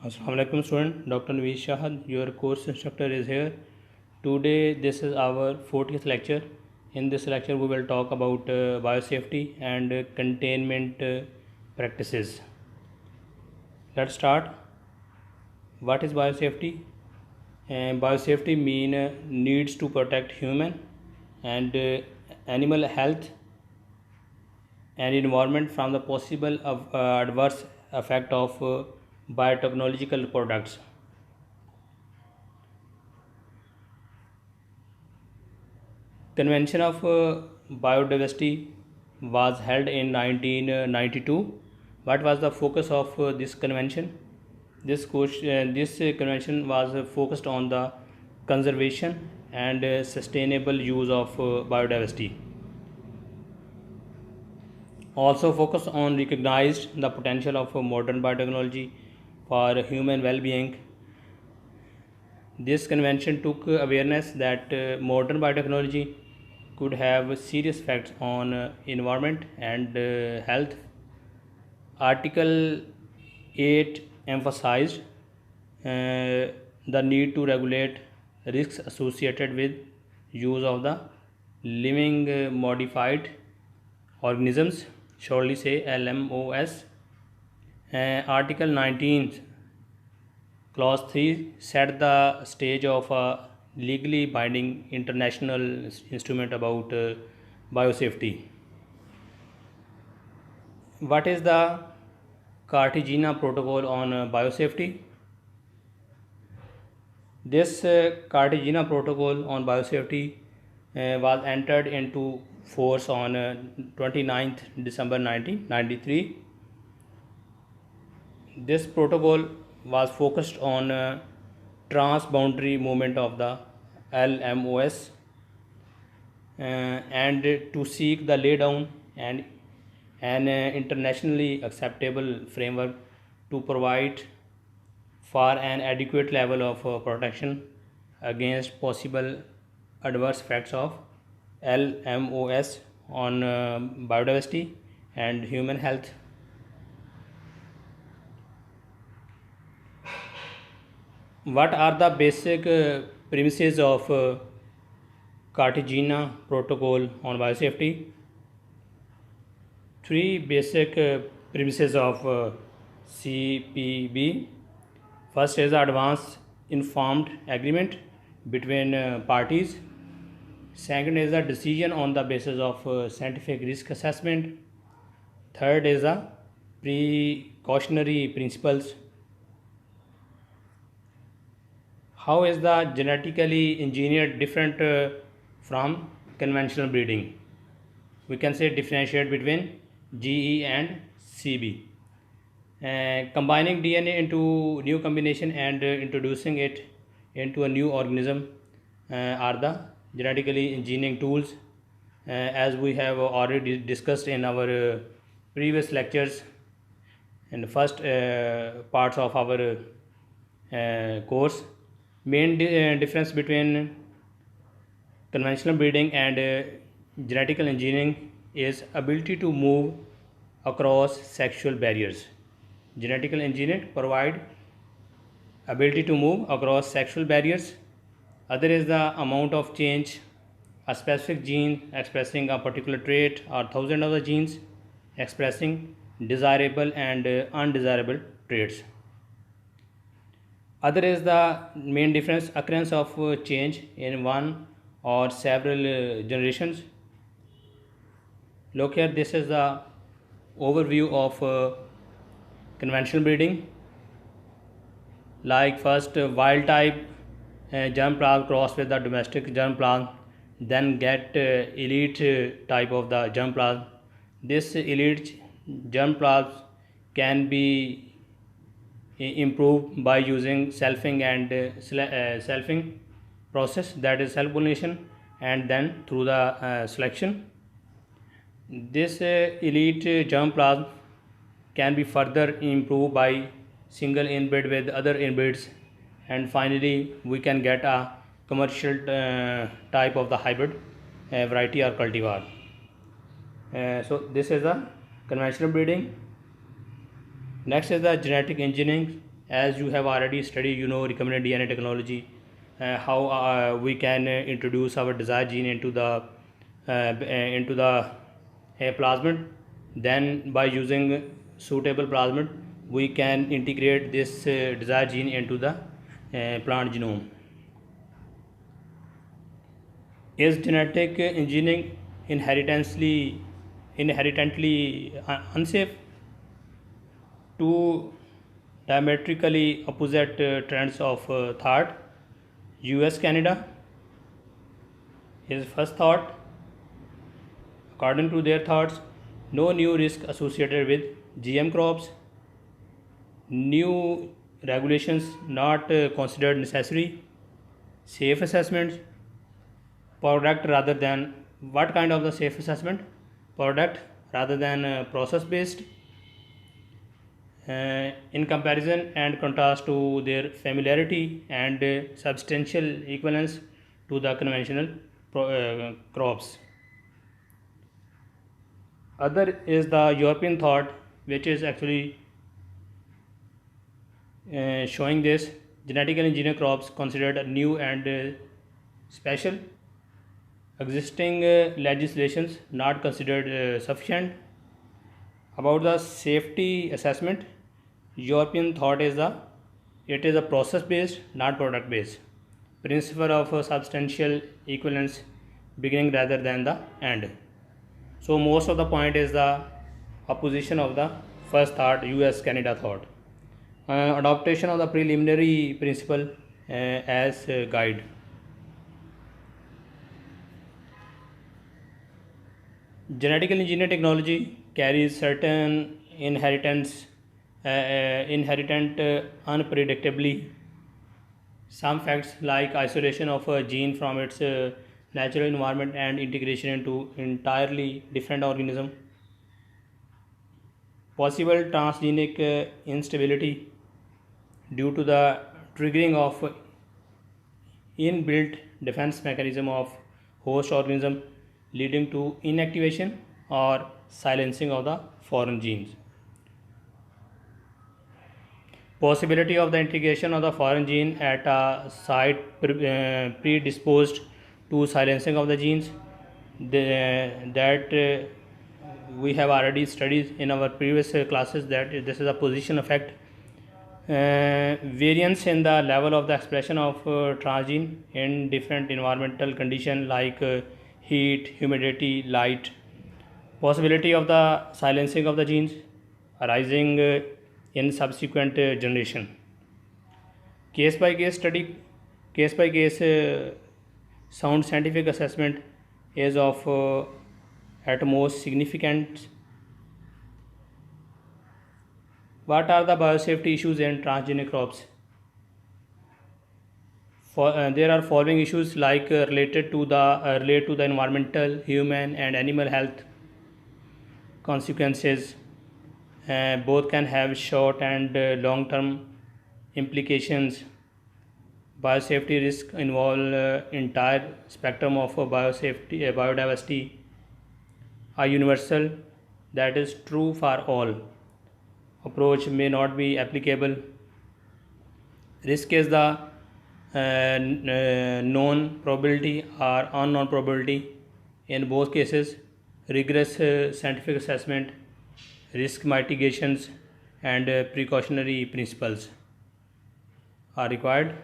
Assalamu alaikum student, Dr. Naveed Shahad, your course instructor is here. Today this is our 40th lecture. In this lecture we will talk about biosafety and containment practices. Let's start. What is biosafety? Biosafety mean needs to protect human and animal health and environment from the possible adverse effect of biotechnological products. Convention of Biodiversity was held in 1992. What was the focus of this convention? This convention was focused on the conservation and sustainable use of biodiversity. Also focus on recognized the potential of modern biotechnology for human well-being. This convention took awareness that modern biotechnology could have serious effects on environment and health. Article 8 emphasized the need to regulate risks associated with use of the living modified organisms, shortly say LMOS. Article 19 Clause 3 set the stage of a legally binding international instrument about biosafety. What is the Cartagena Protocol on biosafety? This Cartagena Protocol on biosafety was entered into force on 29th December 1993. This protocol was focused on transboundary movement of the LMOS and to seek the laydown and an internationally acceptable framework to provide for an adequate level of protection against possible adverse effects of LMOS on biodiversity and human health. What are the basic premises of Cartagena Protocol on biosafety? Three basic premises of CPB. First is the advance informed agreement between parties. Second is the decision on the basis of scientific risk assessment. Third is the precautionary principles. How is the genetically engineered different from conventional breeding? We can say differentiate between GE and CB. Combining DNA into new combination and introducing it into a new organism are the genetically engineering tools, as we have already discussed in our previous lectures in the first parts of our course. Main difference between conventional breeding and genetical engineering is ability to move across sexual barriers. Genetical engineering provide ability to move across sexual barriers. Other is the amount of change. A specific gene expressing a particular trait or thousand of the genes expressing desirable and undesirable traits. Other is the main difference occurrence of change in one or several generations. Look here, this is the overview of conventional breeding. Like first wild type germ plasm cross with the domestic germ plasm, then get elite type of the germ plasm. This elite germ plasm can be improved by using selfing and selfing process, that is self pollination, and then through the selection. This elite germ plasm can be further improved by single inbreed with other inbreeds, and finally we can get a commercial type of the hybrid variety or cultivar. So this is the conventional breeding. Next is the genetic engineering, as you have already studied, recombinant DNA technology, how we can introduce our desired gene into the plasmid. Then by using suitable plasmid, we can integrate this desired gene into the plant genome. Is genetic engineering inherently unsafe? Two diametrically opposite trends of thought. US Canada, his first thought, according to their thoughts, no new risk associated with GM crops, new regulations not considered necessary, safe assessments, product rather than what kind of the safe assessment? Product rather than process based. In comparison and contrast to their familiarity and substantial equivalence to the conventional crops. Other is the European thought, which is actually showing this genetically engineered crops considered new and special, existing legislations not considered sufficient. About the safety assessment, European thought is it is a process based, not product based. Principle of substantial equivalence, beginning rather than the end. So most of the point is the opposition of the first thought, US Canada thought. Adaptation of the preliminary principle as guide. Genetically engineered technology carries certain inherent unpredictably. Some facts like isolation of a gene from its natural environment and integration into entirely different organism. Possible transgenic instability due to the triggering of inbuilt defense mechanism of host organism, leading to inactivation or silencing of the foreign genes. Possibility of the integration of the foreign gene at a site predisposed to silencing of the genes, that we have already studied in our previous classes, that this is a position effect. Variance in the level of the expression of transgene in different environmental conditions like heat, humidity, light. Possibility of the silencing of the genes arising in subsequent generation. Case by case study, case by case sound scientific assessment is of at most significant. What are the biosafety issues in transgenic crops? There are following issues like related to the environmental, human, and animal health consequences. Both can have short and long-term implications. Biosafety risk involve entire spectrum of biodiversity. A universal, that is true for all, approach may not be applicable. Risk is the known probability or unknown probability. In both cases, rigorous scientific assessment, risk mitigations, and precautionary principles are required.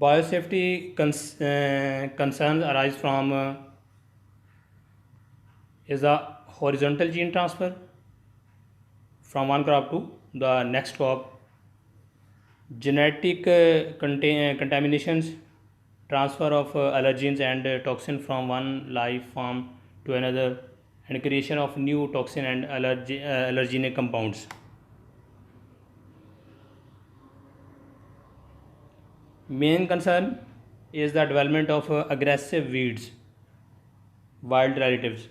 Biosafety concerns arise from is the horizontal gene transfer from one crop to the next crop, genetic contaminations, transfer of allergens and toxin from one life form to another, and creation of new toxin and allergenic compounds. Main concern is the development of aggressive weeds, wild relatives,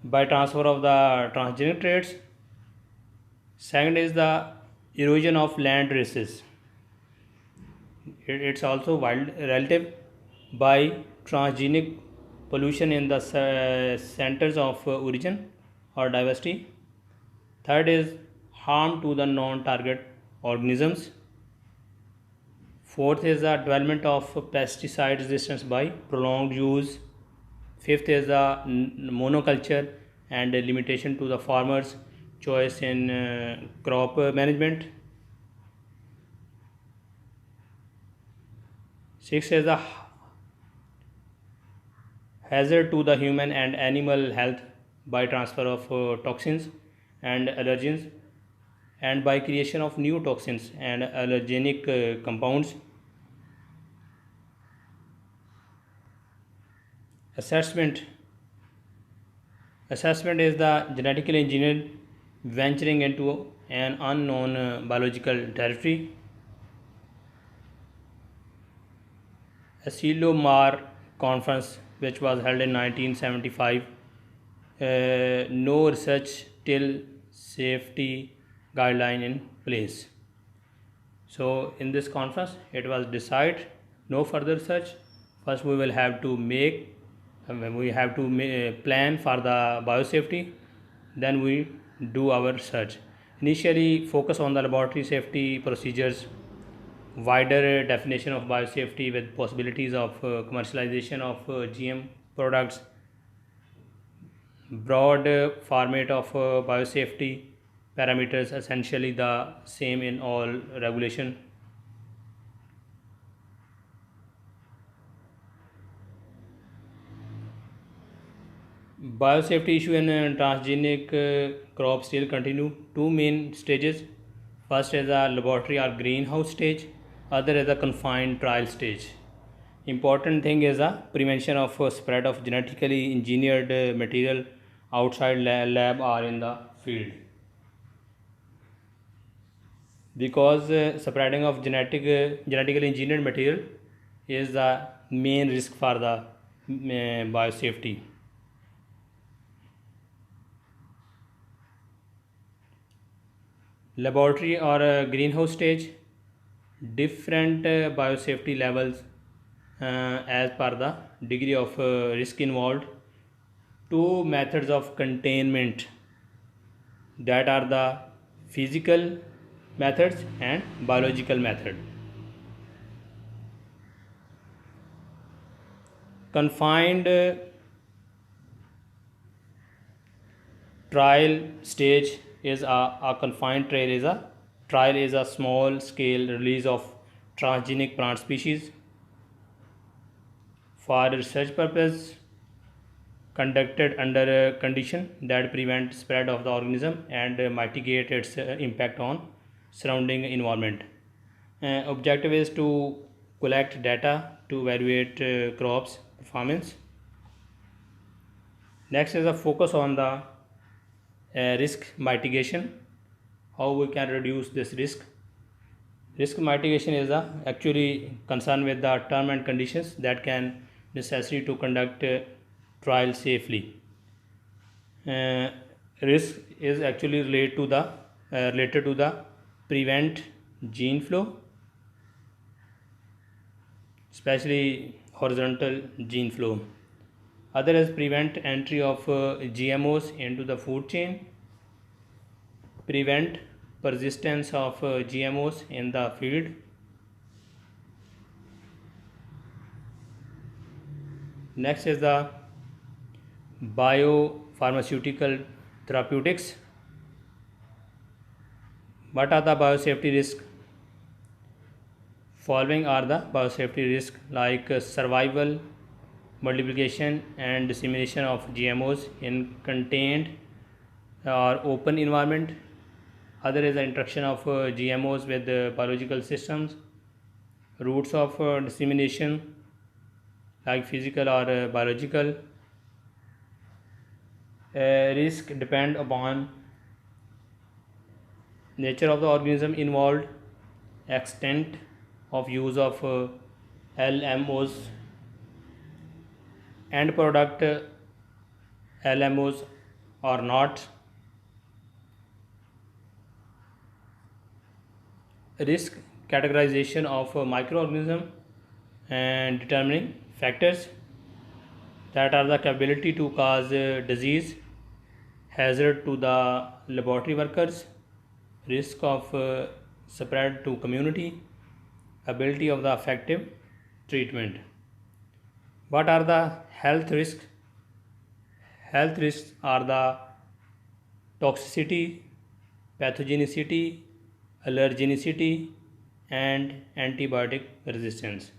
by transfer of the transgenic traits. Second is the erosion of land races. It's also wild relative by transgenic pollution in the centers of origin or diversity. Third is harm to the non-target organisms. Fourth is the development of pesticide resistance by prolonged use. Fifth is the monoculture and limitation to the farmers' choice in crop management. Sixth is the hazard to the human and animal health by transfer of toxins and allergens and by creation of new toxins and allergenic compounds. Assessment is the genetically engineered venturing into an unknown biological territory. Asilomar conference, which was held in 1975, no research till safety guideline in place. So in this conference it was decided no further research. First we will have to plan for the biosafety, then we do our research. Initially focus on the laboratory safety procedures, wider definition of biosafety with possibilities of commercialization of GM products, broad format of biosafety parameters, essentially the same in all regulation. Biosafety issue in transgenic crops still continue. Two main stages. First is a laboratory or greenhouse stage, other is a confined trial stage. Important thing is the prevention of spread of genetically engineered material outside lab or in the field, because spreading of genetically engineered material is the main risk for the biosafety. Laboratory or greenhouse stage, different biosafety levels as per the degree of risk involved. Two methods of containment, that are the physical methods and biological method. Confined trial stage is a confined trial is a small scale release of transgenic plant species for research purpose, conducted under a condition that prevent spread of the organism and mitigate its impact on surrounding environment. Objective is to collect data to evaluate crops performance. Next is a focus on the risk mitigation, how we can reduce this risk. Risk mitigation is actually concerned with the term and conditions that can necessary to conduct trial safely. Risk is actually related to the prevent gene flow, especially horizontal gene flow. Other is prevent entry of GMOs into the food chain, prevent persistence of GMOs in the field. Next is the biopharmaceutical therapeutics. What are the biosafety risks? Following are the biosafety risks like survival, multiplication and dissemination of GMOs in contained or open environment. Other is the interaction of GMOs with biological systems. Routes of dissemination like physical or biological. Risk depend upon nature of the organism involved, extent of use of LMOs, end product LMOs or not. Risk categorization of microorganism and determining factors, that are the capability to cause disease, hazard to the laboratory workers, risk of spread to community, ability of the effective treatment. What are the health risks? Health risks are the toxicity, pathogenicity, allergenicity, and antibiotic resistance.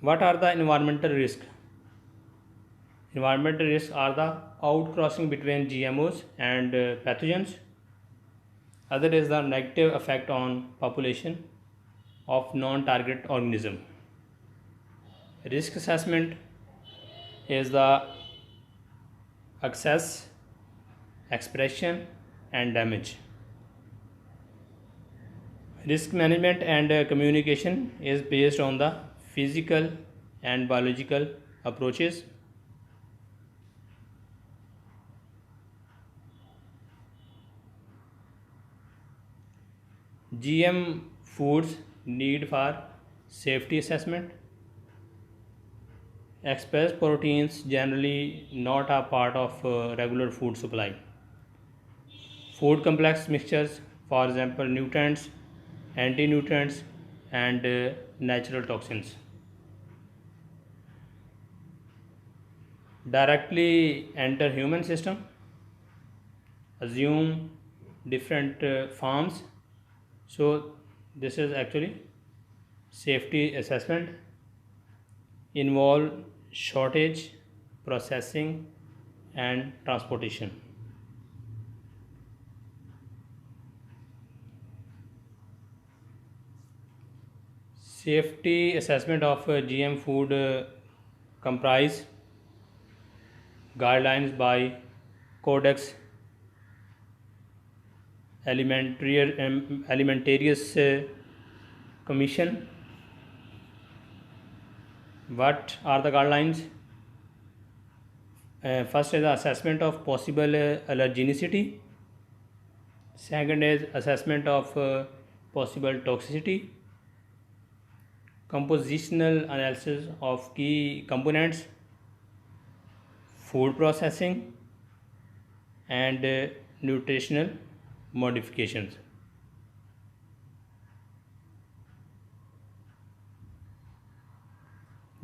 What are the environmental risks? Environmental risks are the outcrossing between GMOs and pathogens. Other is the negative effect on population of non-target organism. Risk assessment is the access, expression, and damage. Risk management and communication is based on the physical and biological approaches. GM foods need for safety assessment. Express proteins generally not a part of regular food supply. Food complex mixtures, for example, nutrients, anti-nutrients, and natural toxins. Directly enter human system. Assume different forms. So this is actually safety assessment. Involve shortage, processing, and transportation. Safety assessment of GM food comprise guidelines by Codex Alimentarius Commission. What are the guidelines? First is the assessment of possible allergenicity. Second is assessment of possible toxicity. Compositional analysis of key components, food processing, and nutritional modifications.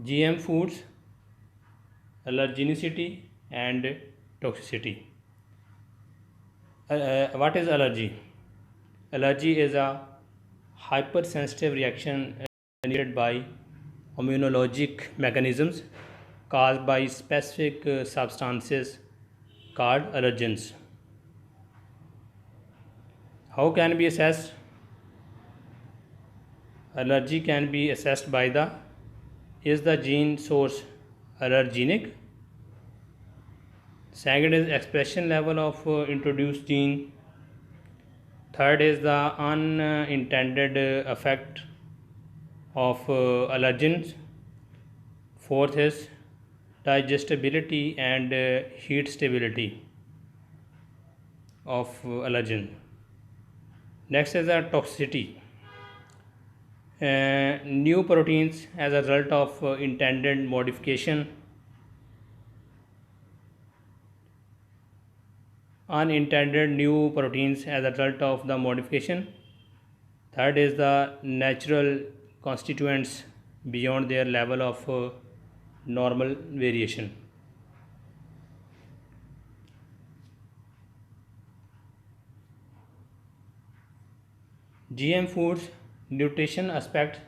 GM foods, allergenicity, and toxicity. What is allergy? Allergy is a hypersensitive reaction initiated by immunologic mechanisms caused by specific substances called allergens. How can be assessed? Allergy can be assessed by the is the gene source allergenic. Second is expression level of introduced gene. Third is the unintended effect of allergens. Fourth is digestibility and heat stability of allergen. Next is the toxicity. New proteins as a result of intended modification. Unintended new proteins as a result of the modification. Third is the natural constituents beyond their level of normal variation. GM foods nutritional aspects,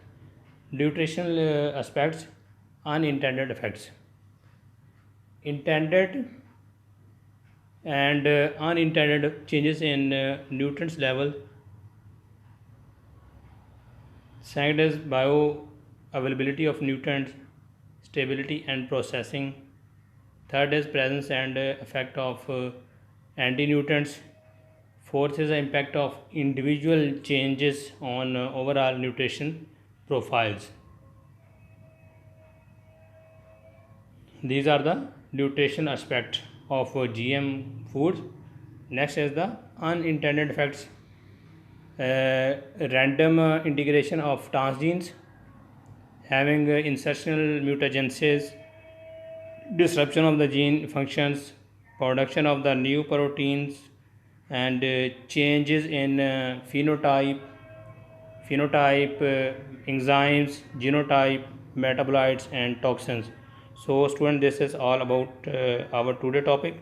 unintended effects. Intended and unintended changes in nutrients level. Second is bioavailability of nutrients, stability and processing. Third is presence and effect of anti-nutrients. Fourth is the impact of individual changes on overall nutrition profiles. These are the nutrition aspect of GM foods. Next is the unintended effects. Random integration of transgenes, having insertional mutagenesis, disruption of the gene functions, production of the new proteins, and changes in phenotype, enzymes, genotype, metabolites, and toxins. So student, this is all about our today topic.